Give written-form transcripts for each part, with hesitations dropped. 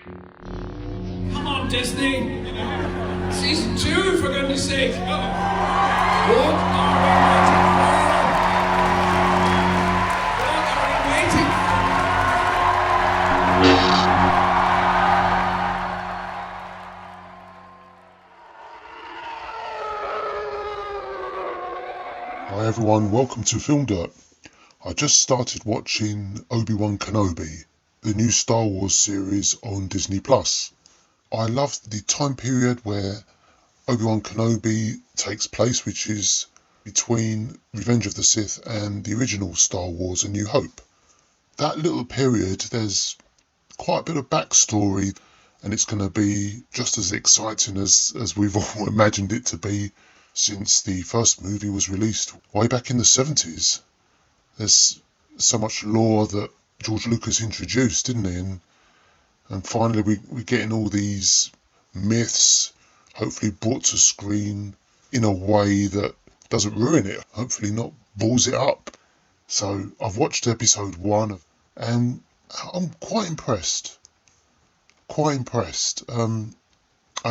Come on, Disney! Season 2, for goodness sake! What are we waiting for? What are we waiting for? Hi everyone, welcome to FilmDirt. I just started watching Obi-Wan Kenobi, the new Star Wars series on Disney+. I love the time period where Obi-Wan Kenobi takes place, which is between Revenge of the Sith and the original Star Wars A New Hope. That little period, there's quite a bit of backstory, and it's going to be just as exciting as we've all imagined it to be since the first movie was released way back in the 70s. There's so much lore that George Lucas introduced, didn't he? And finally we're getting all these myths hopefully brought to screen in a way that doesn't ruin it, hopefully not balls it up. So I've watched episode 1 and I'm quite impressed. I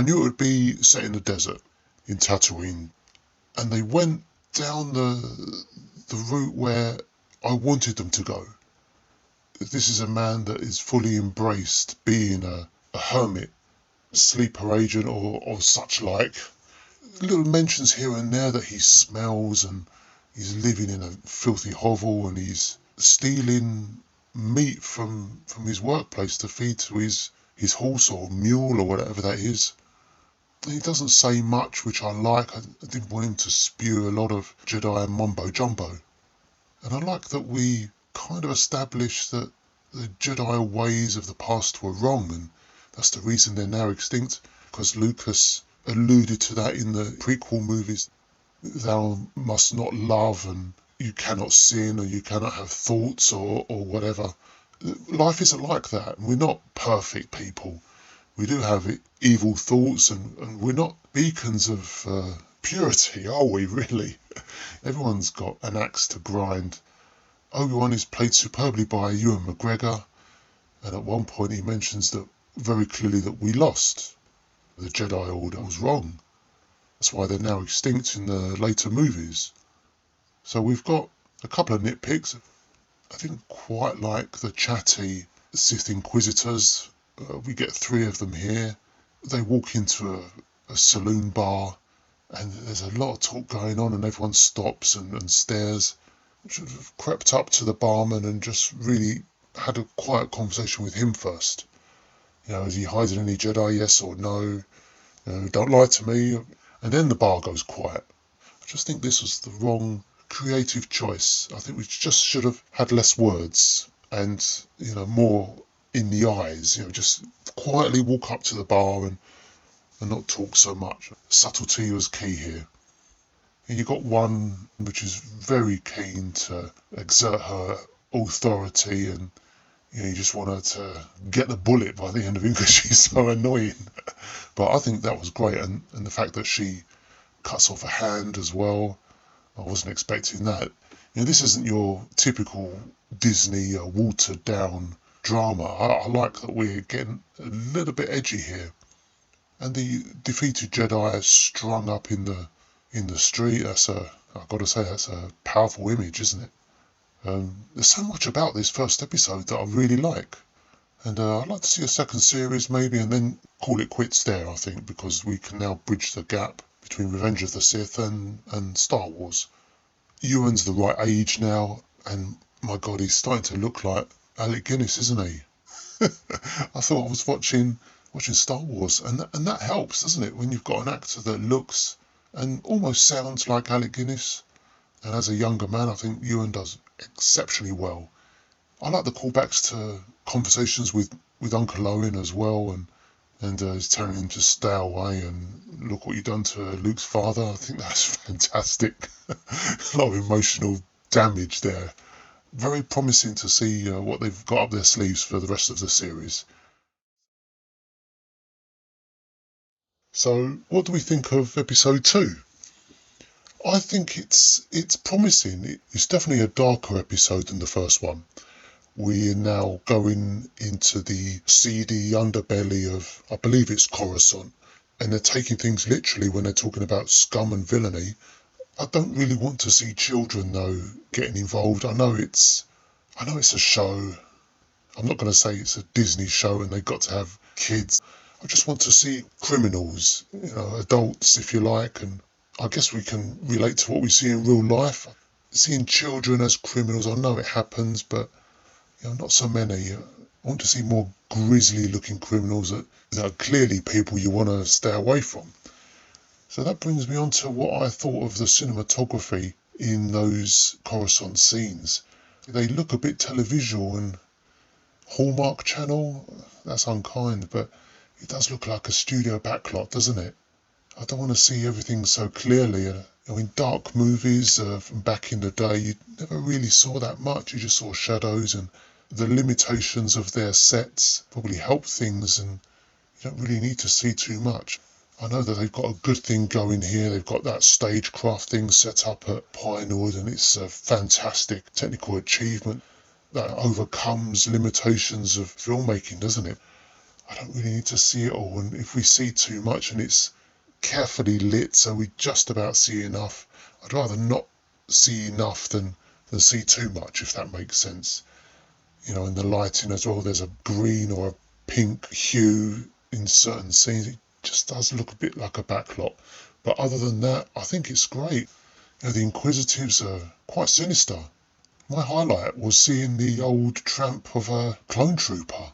knew it would be set in the desert in Tatooine, and they went down the route where I wanted them to go. This is a man that is fully embraced being a hermit, sleeper agent or such like. Little mentions here and there that he smells and he's living in a filthy hovel and he's stealing meat from his workplace to feed to his horse or mule or whatever that is. He doesn't say much, which I like. I didn't want him to spew a lot of Jedi mumbo jumbo. And I like that we kind of established that the Jedi ways of the past were wrong, and that's the reason they're now extinct, because Lucas alluded to that in the prequel movies. Thou must not love, and you cannot sin, or you cannot have thoughts or whatever. Life isn't like that. We're not perfect people. We do have evil thoughts, and we're not beacons of purity, are we, really? Everyone's got an axe to grind. Obi-Wan is played superbly by Ewan McGregor, and at one point he mentions that very clearly that we lost. The Jedi Order was wrong. That's why they're now extinct in the later movies. So we've got a couple of nitpicks. I didn't quite like the chatty Sith Inquisitors. We get 3 of them here. They walk into a saloon bar, and there's a lot of talk going on, and everyone stops and stares. Should have crept up to the barman and just really had a quiet conversation with him first. Is he hiding any Jedi, yes or no? Don't lie to me. And then the bar goes quiet. I just think this was the wrong creative choice. I think we just should have had less words and, more in the eyes. Just quietly walk up to the bar and not talk so much. Subtlety was key here. You got one which is very keen to exert her authority, and you just want her to get the bullet by the end of it because she's so annoying. But I think that was great, and the fact that she cuts off a hand as well, I wasn't expecting that. This isn't your typical Disney watered down drama. I like that we're getting a little bit edgy here. And the defeated Jedi strung up in the street, I've got to say, that's a powerful image, isn't it? There's so much about this first episode that I really like. And I'd like to see a second series maybe, and then call it quits there, I think, because we can now bridge the gap between Revenge of the Sith and Star Wars. Ewan's the right age now, and my God, he's starting to look like Alec Guinness, isn't he? I thought I was watching Star Wars, and that helps, doesn't it, when you've got an actor that looks and almost sounds like Alec Guinness. And as a younger man, I think Ewan does exceptionally well. I like the callbacks to conversations with Uncle Owen as well, and he's telling him to stay away and look what you've done to Luke's father. I think that's fantastic. A lot of emotional damage there. Very promising to see what they've got up their sleeves for the rest of the series. So, what do we think of episode 2? I think it's promising. It's definitely a darker episode than the first one. we are now going into the seedy underbelly of, I believe it's Coruscant, and they're taking things literally when they're talking about scum and villainy. I don't really want to see children, though, getting involved. I know it's a show. I'm not going to say it's a Disney show and they've got to have kids. I just want to see criminals, adults, if you like, and I guess we can relate to what we see in real life. Seeing children as criminals, I know it happens, but not so many. I want to see more grisly-looking criminals that are clearly people you want to stay away from. So that brings me on to what I thought of the cinematography in those Coruscant scenes. They look a bit televisual and Hallmark Channel. That's unkind, but it does look like a studio backlot, doesn't it? I don't want to see everything so clearly. In dark movies from back in the day, you never really saw that much. You just saw shadows, and the limitations of their sets probably help things, and you don't really need to see too much. I know that they've got a good thing going here. They've got that stagecraft thing set up at Pinewood, and it's a fantastic technical achievement that overcomes limitations of filmmaking, doesn't it? I don't really need to see it all, and if we see too much and it's carefully lit so we just about see enough, I'd rather not see enough than see too much, if that makes sense. In the lighting as well, there's a green or a pink hue in certain scenes. It just does look a bit like a backlot, but other than that, I think it's great. The Inquisitives are quite sinister. My highlight was seeing the old tramp of a clone trooper.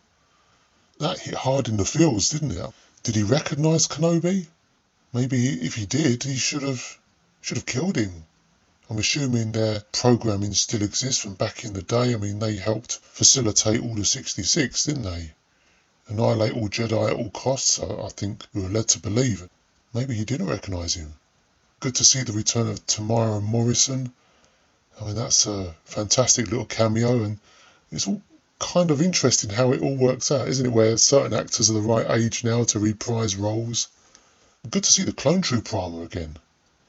That hit hard in the feels, didn't it? Did he recognise Kenobi? Maybe if he did, he should have killed him. I'm assuming their programming still exists from back in the day. I mean, they helped facilitate Order 66, didn't they? Annihilate all Jedi at all costs, I think we were led to believe. Maybe he didn't recognise him. Good to see the return of Tamara Morrison. I mean, that's a fantastic little cameo, and it's all kind of interesting how it all works out, isn't it? Where certain actors are the right age now to reprise roles. Good to see the clone trooper armour again.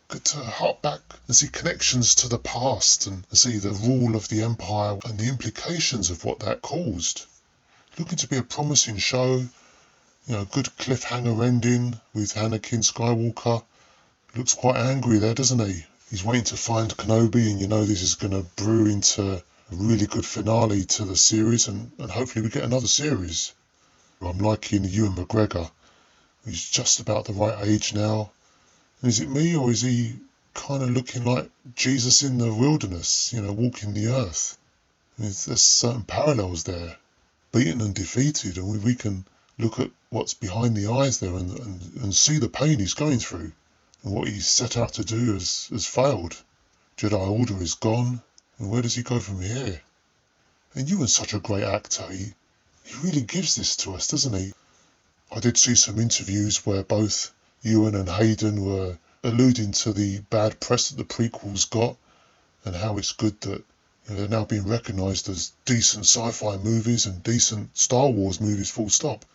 Good to hark back and see connections to the past and see the rule of the Empire and the implications of what that caused. Looking to be a promising show. Good cliffhanger ending with Anakin Skywalker. Looks quite angry there, doesn't he? He's waiting to find Kenobi, and this is going to brew into a really good finale to the series, and hopefully we get another series. I'm liking Ewan McGregor. He's just about the right age now. And is it me, or is he kind of looking like Jesus in the wilderness, walking the earth? There's certain parallels there. Beaten and defeated, and we can look at what's behind the eyes there and see the pain he's going through. And what he set out to do has failed. Jedi Order is gone, and where does he go from here? And Ewan's such a great actor. He really gives this to us, doesn't he? I did see some interviews where both Ewan and Hayden were alluding to the bad press that the prequels got, and how it's good that they're now being recognised as decent sci-fi movies and decent Star Wars movies, full stop.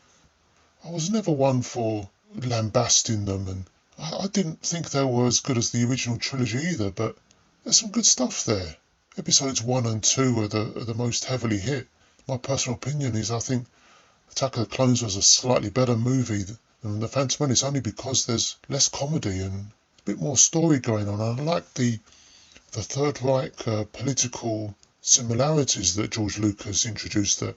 I was never one for lambasting them, and I didn't think they were as good as the original trilogy either, but there's some good stuff there. Episodes 1 and 2 are the most heavily hit. My personal opinion is I think Attack of the Clones was a slightly better movie than The Phantom Menace, only because there's less comedy and a bit more story going on. I like the Third Reich political similarities that George Lucas introduced. That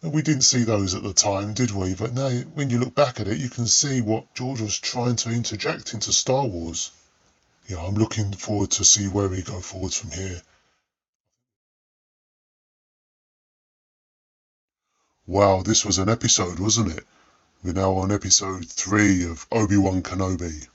we didn't see those at the time, did we? But now, when you look back at it, you can see what George was trying to interject into Star Wars. I'm looking forward to see where we go forwards from here. Wow, this was an episode, wasn't it? We're now on episode 3 of Obi-Wan Kenobi.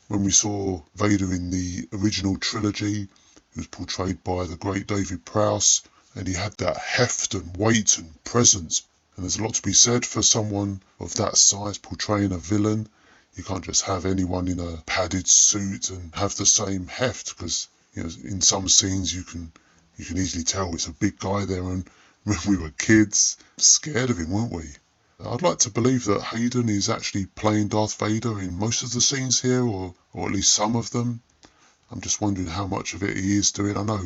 When we saw Vader in the original trilogy, he was portrayed by the great David Prowse, and he had that heft and weight and presence. And there's a lot to be said for someone of that size portraying a villain. You can't just have anyone in a padded suit and have the same heft, because in some scenes you can easily tell it's a big guy there, and when we were kids, scared of him, weren't we? I'd like to believe that Hayden is actually playing Darth Vader in most of the scenes here, or at least some of them. I'm just wondering how much of it he is doing. I know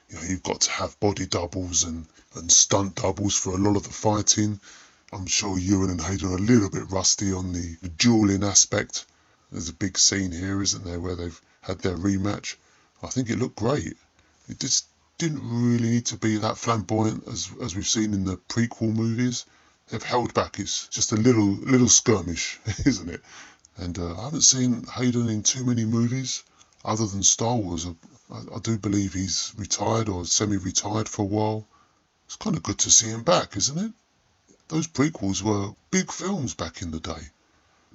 You've got to have body doubles and stunt doubles for a lot of the fighting. I'm sure Ewan and Hayden are a little bit rusty on the dueling aspect. There's a big scene here, isn't there, where they've had their rematch. I think it looked great. It just didn't really need to be that flamboyant as we've seen in the prequel movies. They've held back. It's just a little skirmish, isn't it? And I haven't seen Hayden in too many movies other than Star Wars. I do believe he's retired or semi-retired for a while. It's kind of good to see him back, isn't it? Those prequels were big films back in the day.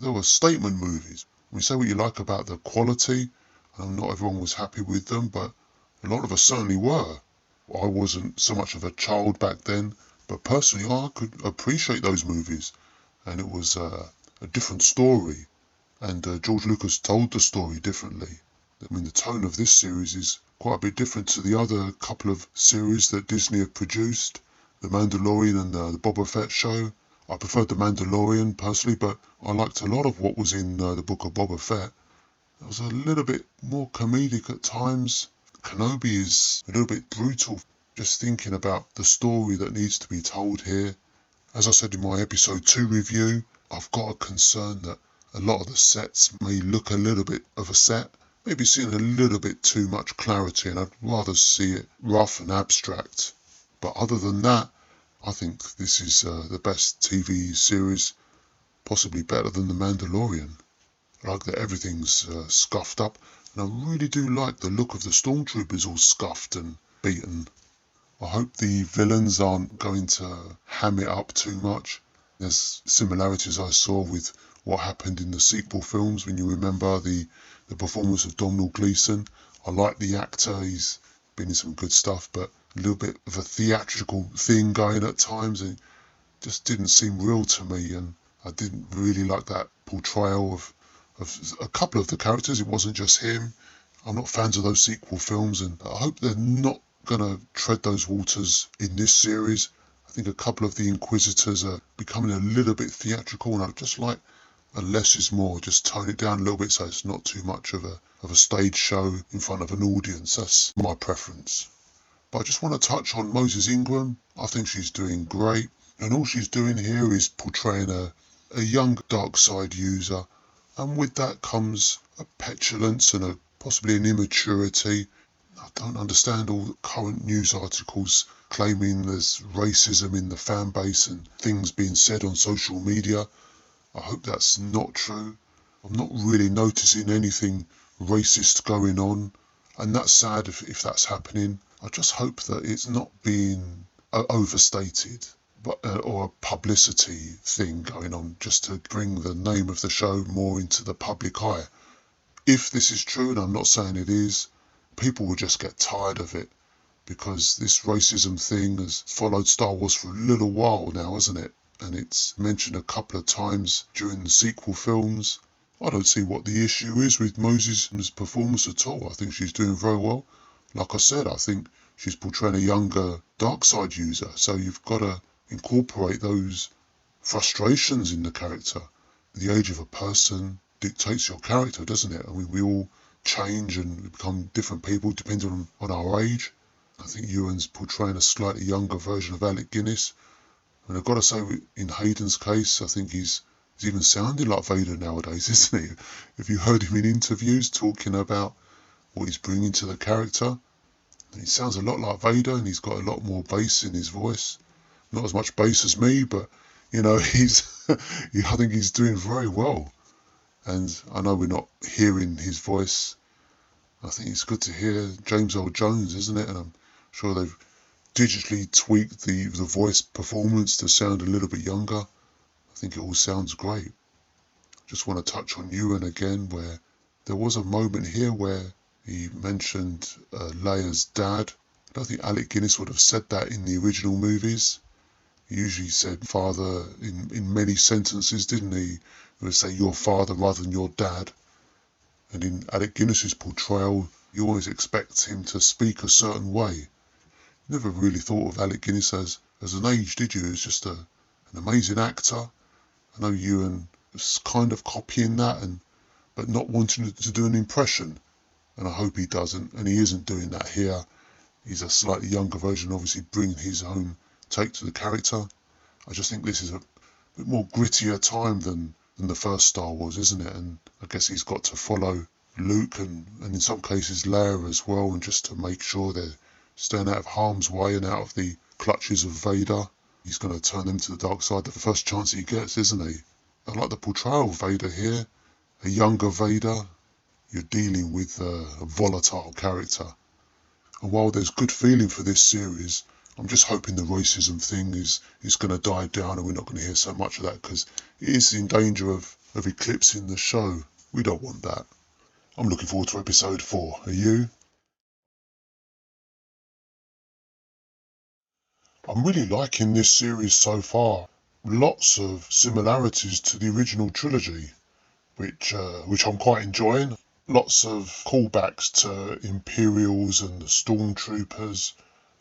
They were statement movies. We say what you like about the quality, and not everyone was happy with them, but a lot of us certainly were. I wasn't so much of a child back then, but personally I could appreciate those movies, and it was a different story, and George Lucas told the story differently. I mean, the tone of this series is quite a bit different to the other couple of series that Disney have produced, The Mandalorian and the Boba Fett show. I preferred The Mandalorian personally, but I liked a lot of what was in the book of Boba Fett. It was a little bit more comedic at times. Kenobi is a little bit brutal. Just thinking about the story that needs to be told here. As I said in my episode 2 review, I've got a concern that a lot of the sets may look a little bit of a set. Maybe seeing a little bit too much clarity, and I'd rather see it rough and abstract. But other than that, I think this is the best TV series, possibly better than The Mandalorian. I like that everything's scuffed up, and I really do like the look of the Stormtroopers all scuffed and beaten. I hope the villains aren't going to ham it up too much. There's similarities I saw with what happened in the sequel films, when you remember the performance of Domhnall Gleeson. I like the actor, he's been in some good stuff, but a little bit of a theatrical thing going at times, and it just didn't seem real to me, and I didn't really like that portrayal of a couple of the characters. It wasn't just him. I'm not fans of those sequel films, and I hope they're not going to tread those waters in this series. I think a couple of the Inquisitors are becoming a little bit theatrical, and I'd just like a less is more. Just tone it down a little bit so it's not too much of a stage show in front of an audience. That's my preference. But I just want to touch on Moses Ingram. I think she's doing great, and all she's doing here is portraying a young dark side user, and with that comes a petulance and possibly an immaturity. I don't understand all the current news articles claiming there's racism in the fan base and things being said on social media. I hope that's not true. I'm not really noticing anything racist going on, and that's sad if that's happening. I just hope that it's not being overstated, or a publicity thing going on just to bring the name of the show more into the public eye. If this is true, and I'm not saying it is, people will just get tired of it, because this racism thing has followed Star Wars for a little while now, hasn't it? And it's mentioned a couple of times during the sequel films. I don't see what the issue is with Moses' performance at all. I think she's doing very well. Like I said, I think she's portraying a younger dark side user, so you've got to incorporate those frustrations in the character. The age of a person dictates your character, doesn't it? I mean, we all change and become different people depending on our age. I think Ewan's portraying a slightly younger version of Alec Guinness. And I've got to say, in Hayden's case, I think he's even sounding like Vader nowadays, isn't he? If you heard him in interviews talking about what he's bringing to the character, he sounds a lot like Vader, and he's got a lot more bass in his voice. Not as much bass as me, but, he's I think he's doing very well. And I know we're not hearing his voice. I think it's good to hear James Earl Jones, isn't it? And I'm sure they've digitally tweaked the voice performance to sound a little bit younger. I think it all sounds great. Just want to touch on Ewan again, where there was a moment here where he mentioned Leia's dad. I don't think Alec Guinness would have said that in the original movies. He usually said father in many sentences, didn't he? He would say your father rather than your dad. And in Alec Guinness's portrayal, you always expect him to speak a certain way. Never really thought of Alec Guinness as an age, did you? He was just an amazing actor. I know Ewan was kind of copying that, but not wanting to do an impression. And I hope he doesn't, and he isn't doing that here. He's a slightly younger version, obviously bringing his own take to the character. I just think this is a bit more grittier time than the first Star Wars, isn't it? And I guess he's got to follow Luke and in some cases Leia as well, and just to make sure they're staying out of harm's way and out of the clutches of Vader. He's going to turn them to the dark side the first chance he gets, isn't he? I like the portrayal of Vader here. A younger Vader. You're dealing with a volatile character. And while there's good feeling for this series, I'm just hoping the racism thing is going to die down and we're not going to hear so much of that, because it is in danger of eclipsing the show. We don't want that. I'm looking forward to episode 4. Are you? I'm really liking this series so far. Lots of similarities to the original trilogy, which I'm quite enjoying. Lots of callbacks to Imperials and the Stormtroopers.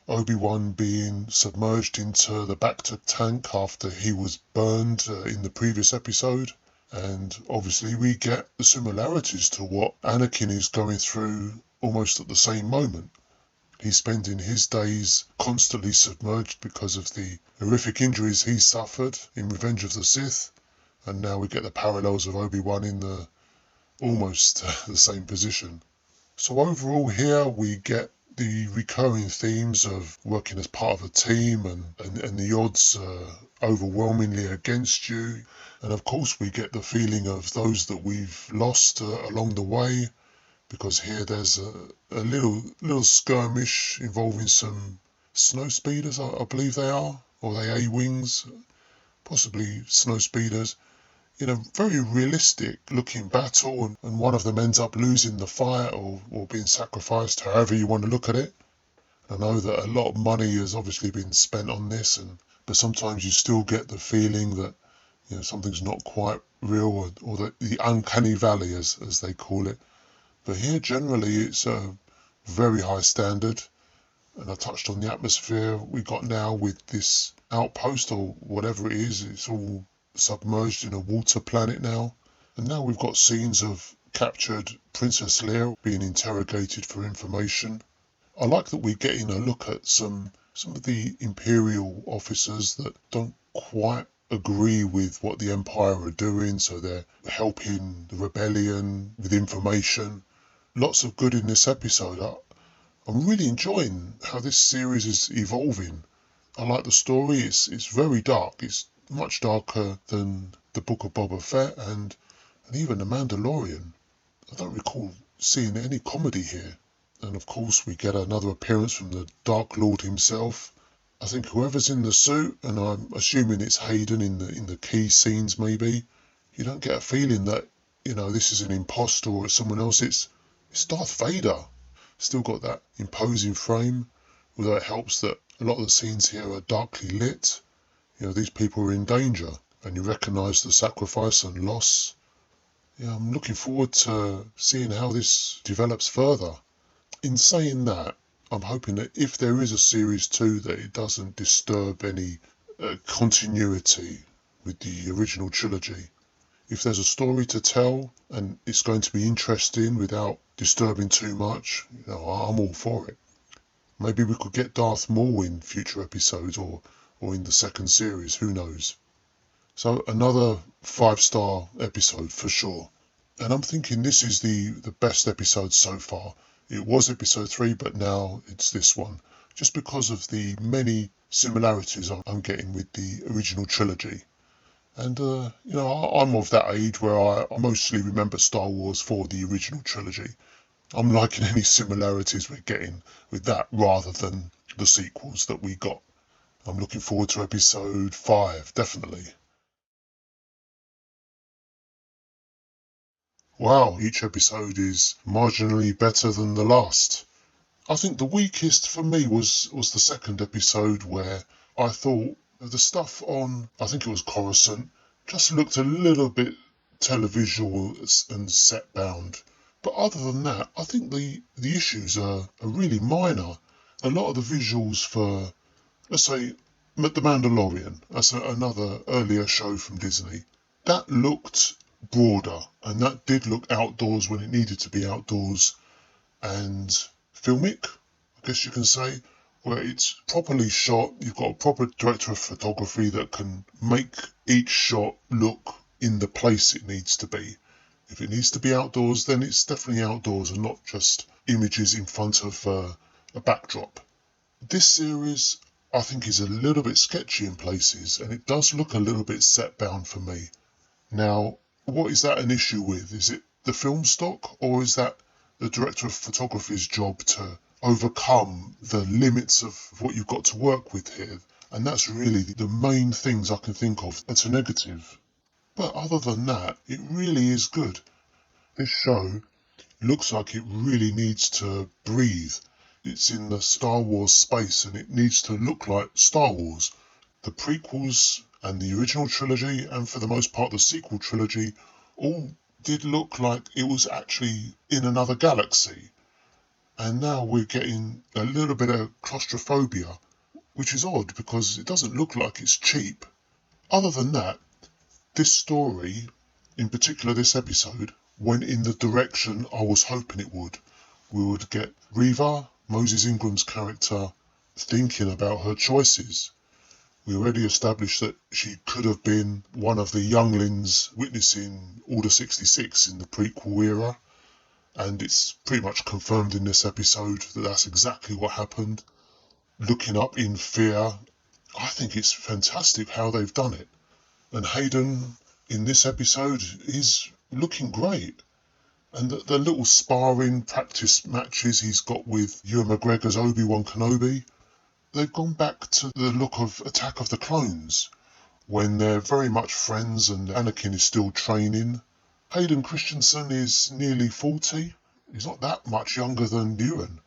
Obi-Wan being submerged into the Bacta tank after he was burned in the previous episode. And obviously we get the similarities to what Anakin is going through almost at the same moment. He's spending his days constantly submerged because of the horrific injuries he suffered in Revenge of the Sith. And now we get the parallels of Obi-Wan in the almost the same position. So overall here we get the recurring themes of working as part of a team and the odds overwhelmingly against you. And of course we get the feeling of those that we've lost along the way, because here there's a little skirmish involving some snow speeders, I believe they are, or they A-wings, possibly snow speeders, in a very realistic looking battle, and one of them ends up losing the fight or being sacrificed, however you want to look at it. I know that a lot of money has obviously been spent on this, but sometimes you still get the feeling that something's not quite real, or the uncanny valley as they call it. But here generally it's a very high standard, and I touched on the atmosphere we got now with this outpost or whatever it is. It's all submerged in a water planet now, and now we've got scenes of captured Princess Leia being interrogated for information. I like that we're getting a look at some of the Imperial officers that don't quite agree with what the Empire are doing, so they're helping the rebellion with information. Lots of good in this episode. I'm really enjoying how this series is evolving. I like the story. It's very dark. It's much darker than the Book of Boba Fett and even The Mandalorian. I don't recall seeing any comedy here. And of course we get another appearance from the Dark Lord himself. I think whoever's in the suit, and I'm assuming it's Hayden in the key scenes maybe, you don't get a feeling that, this is an imposter or it's someone else. It's Darth Vader. Still got that imposing frame, although it helps that a lot of the scenes here are darkly lit. These people are in danger, and you recognise the sacrifice and loss. I'm looking forward to seeing how this develops further. In saying that, I'm hoping that if there is a series 2, that it doesn't disturb any continuity with the original trilogy. If there's a story to tell and it's going to be interesting without disturbing too much, I'm all for it. Maybe we could get Darth Maul in future episodes or in the second series, who knows. So another 5-star episode for sure. And I'm thinking this is the best episode so far. It was episode 3, but now it's this one, just because of the many similarities I'm getting with the original trilogy. And, I'm of that age where I mostly remember Star Wars for the original trilogy. I'm liking any similarities we're getting with that rather than the sequels that we got. I'm looking forward to episode 5, definitely. Wow, each episode is marginally better than the last. I think the weakest for me was the second episode, where I thought the stuff on, I think it was Coruscant, just looked a little bit televisual and set bound. But other than that, I think the issues are really minor. A lot of the visuals for, let's say, The Mandalorian, that's another earlier show from Disney, that looked broader, and that did look outdoors when it needed to be outdoors and filmic. I guess you can say, where it's properly shot. You've got a proper director of photography that can make each shot look in the place it needs to be. If it needs to be outdoors, then it's definitely outdoors and not just images in front of a backdrop. This series, I think, is a little bit sketchy in places, and it does look a little bit set-bound for me. Now, what is that an issue with? Is it the film stock, or is that the director of photography's job to overcome the limits of what you've got to work with here? And that's really the main things I can think of that's a negative. But other than that, it really is good. This show looks like it really needs to breathe. It's in the Star Wars space and it needs to look like Star Wars. The prequels and the original trilogy, and for the most part the sequel trilogy, all did look like it was actually in another galaxy. And now we're getting a little bit of claustrophobia, which is odd because it doesn't look like it's cheap. Other than that, this story, in particular this episode, went in the direction I was hoping it would. We would get Reva, Moses Ingram's character, thinking about her choices. We already established that she could have been one of the younglings witnessing Order 66 in the prequel era, and it's pretty much confirmed in this episode that that's exactly what happened. Looking up in fear, I think it's fantastic how they've done it. And Hayden in this episode is looking great. And the little sparring practice matches he's got with Ewan McGregor's Obi-Wan Kenobi, they've gone back to the look of Attack of the Clones, when they're very much friends and Anakin is still training. Hayden Christensen is nearly 40. He's not that much younger than Ewan.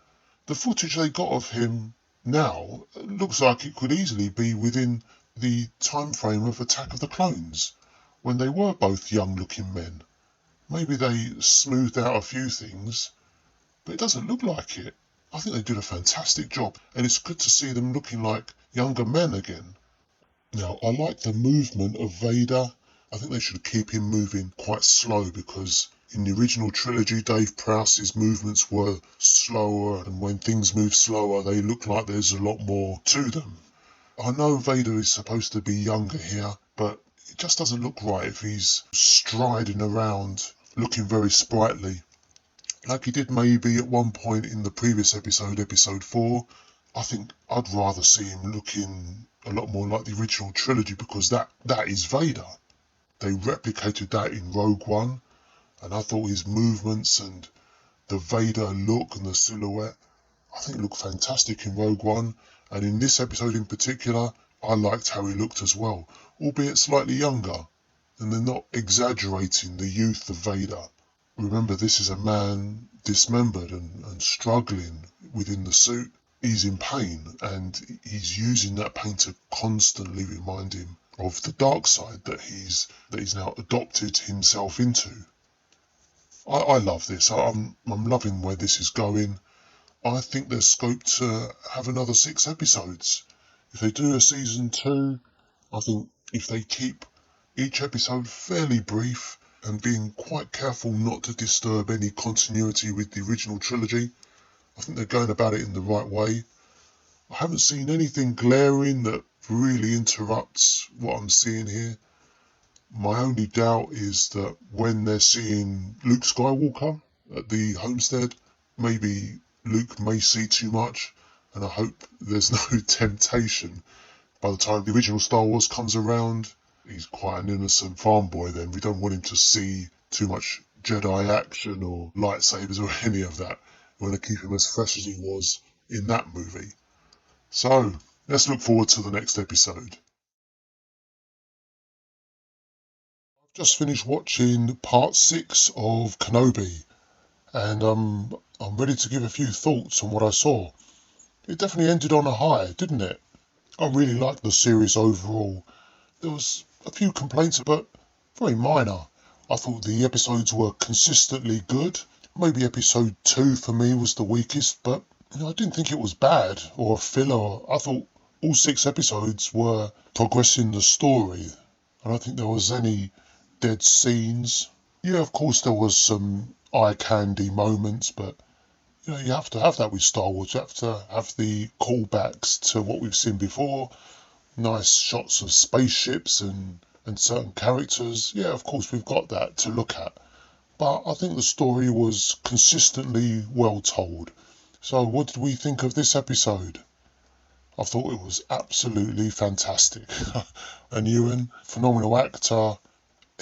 The footage they got of him now looks like it could easily be within the time frame of Attack of the Clones, when they were both young-looking men. Maybe they smoothed out a few things, but it doesn't look like it. I think they did a fantastic job, and it's good to see them looking like younger men again. Now, I like the movement of Vader. I think they should keep him moving quite slow, because in the original trilogy, Dave Prowse's movements were slower, and when things move slower, they look like there's a lot more to them. I know Vader is supposed to be younger here, but it just doesn't look right if he's striding around looking very sprightly, like he did maybe at one point in the previous episode, episode 4. I think I'd rather see him looking a lot more like the original trilogy, because that is Vader. They replicated that in Rogue One, and I thought his movements and the Vader look and the silhouette, I think looked fantastic in Rogue One, and in this episode in particular, I liked how he looked as well, albeit slightly younger, and they're not exaggerating the youth of Vader. Remember, this is a man dismembered and struggling within the suit. He's in pain, and he's using that pain to constantly remind him of the dark side that he's now adopted himself into. I love this. I'm loving where this is going. I think there's scope to have another 6 episodes. If they do a season 2, I think if they keep each episode fairly brief and being quite careful not to disturb any continuity with the original trilogy, I think they're going about it in the right way. I haven't seen anything glaring that really interrupts what I'm seeing here. My only doubt is that when they're seeing Luke Skywalker at the homestead, maybe Luke may see too much, and I hope there's no temptation. By the time the original Star Wars comes around, he's quite an innocent farm boy then. We don't want him to see too much Jedi action or lightsabers or any of that. We want to keep him as fresh as he was in that movie. So, let's look forward to the next episode. I've just finished watching part 6 of Kenobi, and I'm ready to give a few thoughts on what I saw. It definitely ended on a high, didn't it? I really liked the series overall. There was a few complaints, but very minor. I thought the episodes were consistently good. Maybe episode 2 for me was the weakest, but I didn't think it was bad or a filler. I thought all 6 episodes were progressing the story. I don't think there was any dead scenes. Yeah, of course there was some eye candy moments, but You have to have that with Star Wars. You have to have the callbacks to what we've seen before. Nice shots of spaceships and certain characters. Yeah, of course, we've got that to look at. But I think the story was consistently well told. So what did we think of this episode? I thought it was absolutely fantastic. And Ewan, phenomenal actor.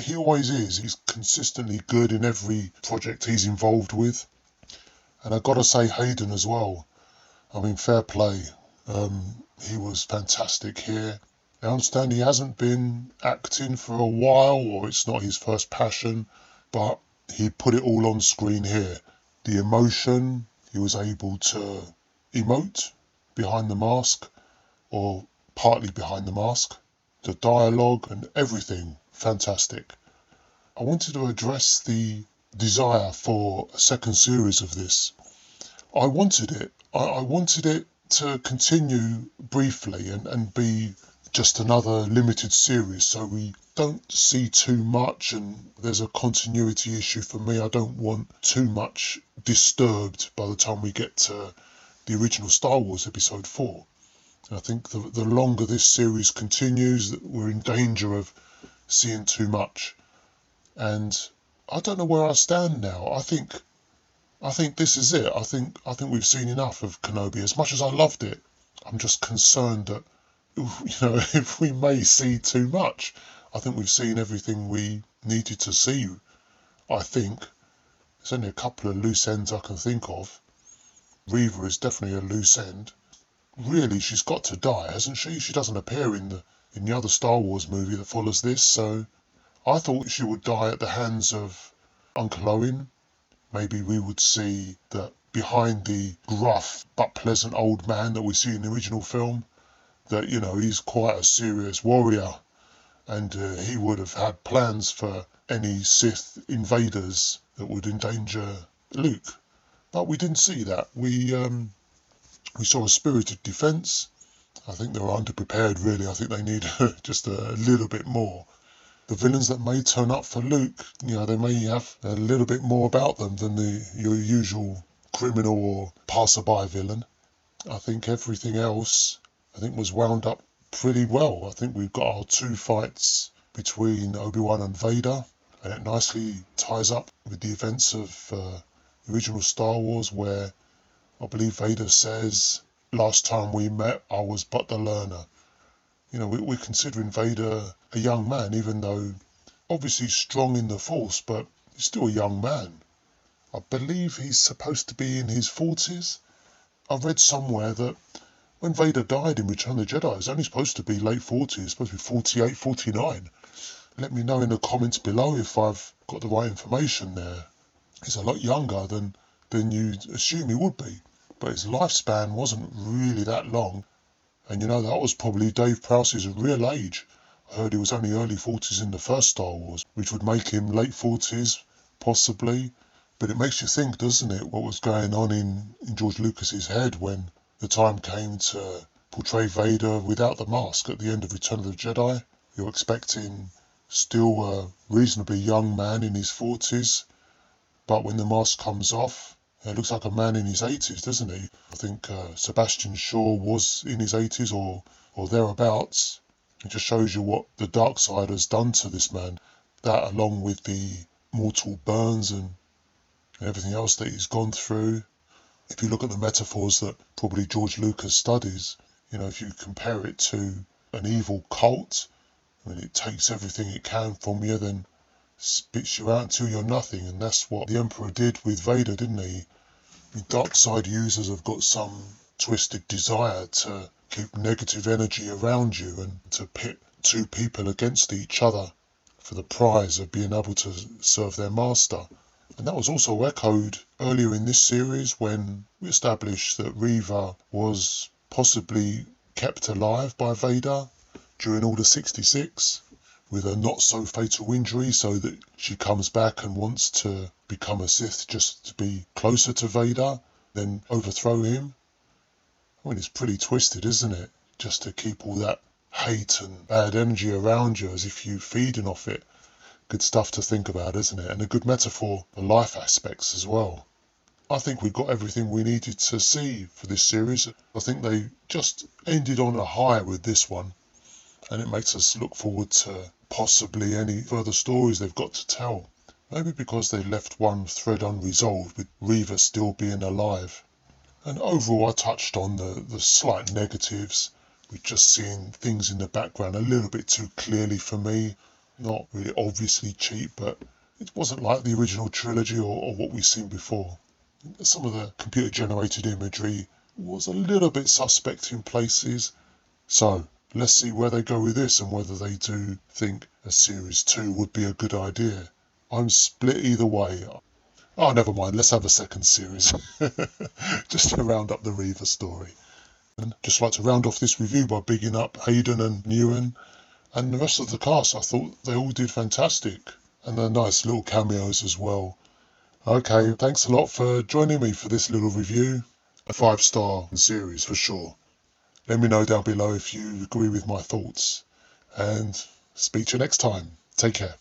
He always is. He's consistently good in every project he's involved with. And I've got to say Hayden as well. I mean, fair play. He was fantastic here. I understand he hasn't been acting for a while, or it's not his first passion, but he put it all on screen here. The emotion, he was able to emote behind the mask, or partly behind the mask. The dialogue and everything, fantastic. I wanted to address the desire for a second series of this. I wanted it. I wanted it to continue briefly and be just another limited series, so we don't see too much, and there's a continuity issue for me. I don't want too much disturbed by the time we get to the original Star Wars Episode 4. And I think the longer this series continues, we're in danger of seeing too much. And I don't know where I stand now. I think this is it. I think we've seen enough of Kenobi. As much as I loved it, I'm just concerned that, if we may see too much. I think we've seen everything we needed to see. I think there's only a couple of loose ends I can think of. Reva is definitely a loose end. Really, she's got to die, hasn't she? She doesn't appear in the other Star Wars movie that follows this, so I thought she would die at the hands of Uncle Owen. Maybe we would see that behind the gruff but pleasant old man that we see in the original film, that, he's quite a serious warrior, and he would have had plans for any Sith invaders that would endanger Luke. But we didn't see that. We saw a spirited defence. I think they were underprepared, really. I think they need just a little bit more. The villains that may turn up for Luke, they may have a little bit more about them than your usual criminal or passerby villain. I think everything else, was wound up pretty well. I think we've got our two fights between Obi-Wan and Vader, and it nicely ties up with the events of the original Star Wars, where I believe Vader says, "Last time we met, I was but the learner." We're considering Vader a young man, even though obviously strong in the Force, but he's still a young man. I believe he's supposed to be in his 40s. I read somewhere that when Vader died in Return of the Jedi, it's only supposed to be late 40s, supposed to be 48, 49. Let me know in the comments below if I've got the right information there. He's a lot younger than you'd assume he would be, but his lifespan wasn't really that long. And that was probably Dave Prowse's real age. I heard he was only early 40s in the first Star Wars, which would make him late 40s, possibly. But it makes you think, doesn't it, what was going on in George Lucas's head when the time came to portray Vader without the mask at the end of Return of the Jedi. You're expecting still a reasonably young man in his 40s, but when the mask comes off, it looks like a man in his 80s, doesn't he? I think Sebastian Shaw was in his 80s or thereabouts. It just shows you what the dark side has done to this man. That, along with the mortal burns and everything else that he's gone through. If you look at the metaphors that probably George Lucas studies, if you compare it to an evil cult, it takes everything it can from you, then spits you out until you're nothing. And that's what the Emperor did with Vader, didn't he? Dark side users have got some twisted desire to keep negative energy around you and to pit two people against each other for the prize of being able to serve their master. And that was also echoed earlier in this series when we established that Reva was possibly kept alive by Vader during Order 66 with a not-so-fatal injury, so that she comes back and wants to become a Sith just to be closer to Vader, then overthrow him. It's pretty twisted, isn't it? Just to keep all that hate and bad energy around you as if you're feeding off it. Good stuff to think about, isn't it? And a good metaphor for life aspects as well. I think we got everything we needed to see for this series. I think they just ended on a high with this one, and it makes us look forward to possibly any further stories they've got to tell. Maybe because they left one thread unresolved with Reva still being alive. And overall I touched on the slight negatives, with just seeing things in the background a little bit too clearly for me. Not really obviously cheap, but it wasn't like the original trilogy or what we've seen before. Some of the computer generated imagery was a little bit suspect in places. So let's see where they go with this and whether they do think a series 2 would be a good idea. I'm split either way. Oh, never mind, let's have a second series. Just to round up the Reva story. And just like to round off this review by bigging up Hayden and Ewan and the rest of the cast. I thought they all did fantastic. And they're nice little cameos as well. Okay, thanks a lot for joining me for this little review. A 5-star series for sure. Let me know down below if you agree with my thoughts. And speak to you next time. Take care.